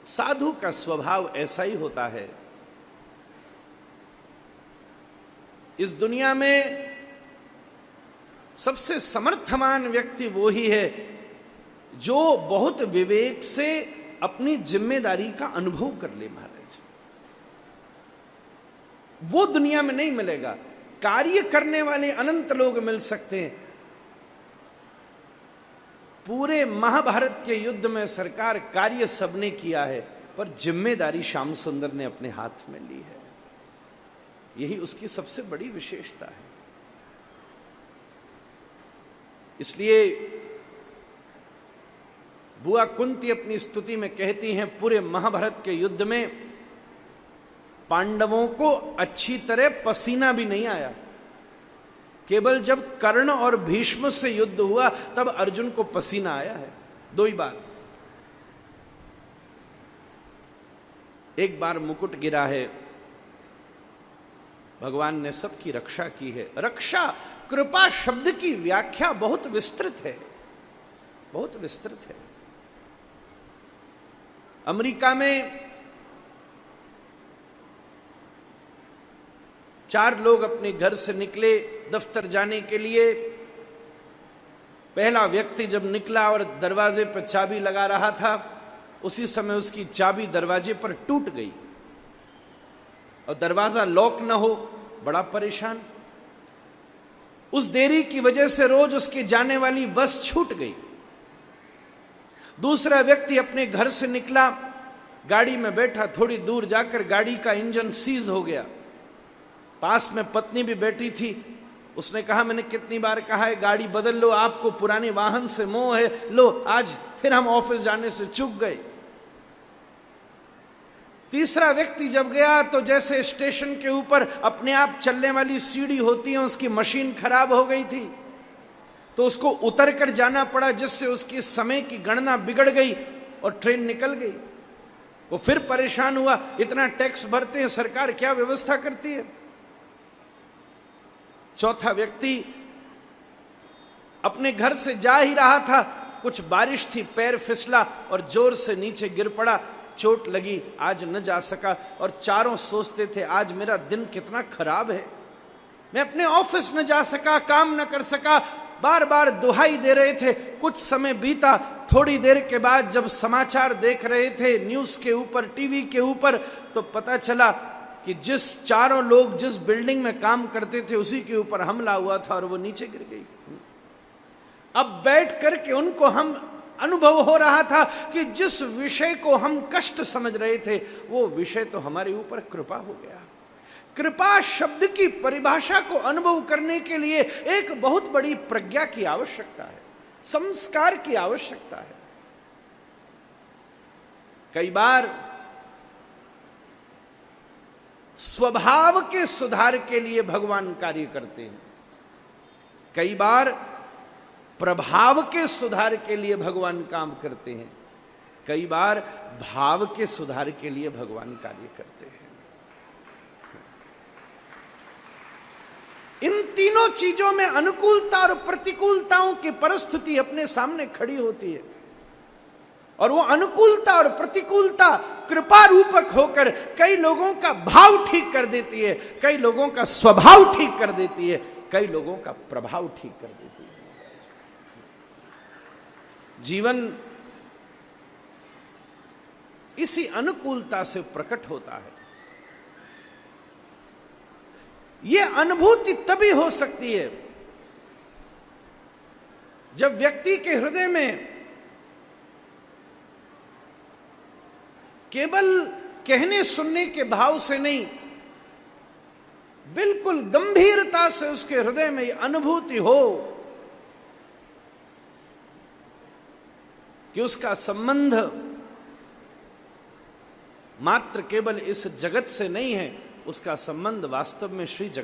साधु का स्वभाव ऐसा ही होता है। इस दुनिया में सबसे समर्थवान व्यक्ति वो ही है जो बहुत विवेक से अपनी जिम्मेदारी का अनुभव कर ले। महाराज, वो दुनिया में नहीं मिलेगा। कार्य करने वाले अनंत लोग मिल सकते हैं। पूरे महाभारत के युद्ध में सरकार कार्य सबने किया है, पर जिम्मेदारी श्याम सुंदर ने अपने हाथ में ली है। यही उसकी सबसे बड़ी विशेषता है। इसलिए बुआ कुंती अपनी स्तुति में कहती हैं, पूरे महाभारत के युद्ध में पांडवों को अच्छी तरह पसीना भी नहीं आया। केवल जब कर्ण और भीष्म से युद्ध हुआ तब अर्जुन को पसीना आया है, 2 ही बार। एक बार मुकुट गिरा है, भगवान ने सबकी रक्षा की है। रक्षा, कृपा शब्द की व्याख्या बहुत विस्तृत है, बहुत विस्तृत है। अमेरिका में 4 लोग अपने घर से निकले दफ्तर जाने के लिए। पहला व्यक्ति जब निकला और दरवाजे पर चाबी लगा रहा था, उसी समय उसकी चाबी दरवाजे पर टूट गई और दरवाजा लॉक न हो, बड़ा परेशान। उस देरी की वजह से रोज उसकी जाने वाली बस छूट गई। दूसरा व्यक्ति अपने घर से निकला, गाड़ी में बैठा, थोड़ी दूर जाकर गाड़ी का इंजन सीज हो गया। पास में पत्नी भी बैठी थी। उसने कहा, मैंने कितनी बार कहा है गाड़ी बदल लो, आपको पुराने वाहन से मोह है, लो आज फिर हम ऑफिस जाने से चूक गए। तीसरा व्यक्ति जब गया तो जैसे स्टेशन के ऊपर अपने आप चलने वाली सीढ़ी होती है, उसकी मशीन खराब हो गई थी, तो उसको उतर कर जाना पड़ा, जिससे उसकी समय की गणना बिगड़ गई और ट्रेन निकल गई। वो फिर परेशान हुआ, इतना टैक्स भरते हैं, सरकार क्या व्यवस्था करती है। चौथा व्यक्ति अपने घर से जा ही रहा था, कुछ बारिश थी, पैर फिसला और जोर से नीचे गिर पड़ा, चोट लगी, आज न जा सका। और चारों सोचते थे, आज मेरा दिन कितना खराब है, मैं अपने ऑफिस न जा सका, काम न कर सका, बार बार दुहाई दे रहे थे। कुछ समय बीता, थोड़ी देर के बाद जब समाचार देख रहे थे न्यूज के ऊपर, टीवी के ऊपर, तो पता चला कि जिस 4 लोग जिस बिल्डिंग में काम करते थे उसी के ऊपर हमला हुआ था और वो नीचे गिर गई। अब बैठ करके उनको हम अनुभव हो रहा था कि जिस विषय को हम कष्ट समझ रहे थे वो विषय तो हमारे ऊपर कृपा हो गया। कृपा शब्द की परिभाषा को अनुभव करने के लिए एक बहुत बड़ी प्रज्ञा की आवश्यकता है, संस्कार की आवश्यकता है। कई बार स्वभाव के सुधार के लिए भगवान कार्य करते हैं, कई बार प्रभाव के सुधार के लिए भगवान काम करते हैं, कई बार भाव के सुधार के लिए भगवान कार्य करते हैं। इन तीनों चीजों में अनुकूलता और प्रतिकूलताओं की परिस्थिति अपने सामने खड़ी होती है, और वो अनुकूलता और प्रतिकूलता कृपा रूपक होकर कई लोगों का भाव ठीक कर देती है, कई लोगों का स्वभाव ठीक कर देती है, कई लोगों का प्रभाव ठीक कर देती है। जीवन इसी अनुकूलता से प्रकट होता है। यह अनुभूति तभी हो सकती है जब व्यक्ति के हृदय में केवल कहने सुनने के भाव से नहीं, बिल्कुल गंभीरता से उसके हृदय में यह अनुभूति हो कि उसका संबंध मात्र केवल इस जगत से नहीं है, उसका संबंध वास्तव में श्री जगन्नाथ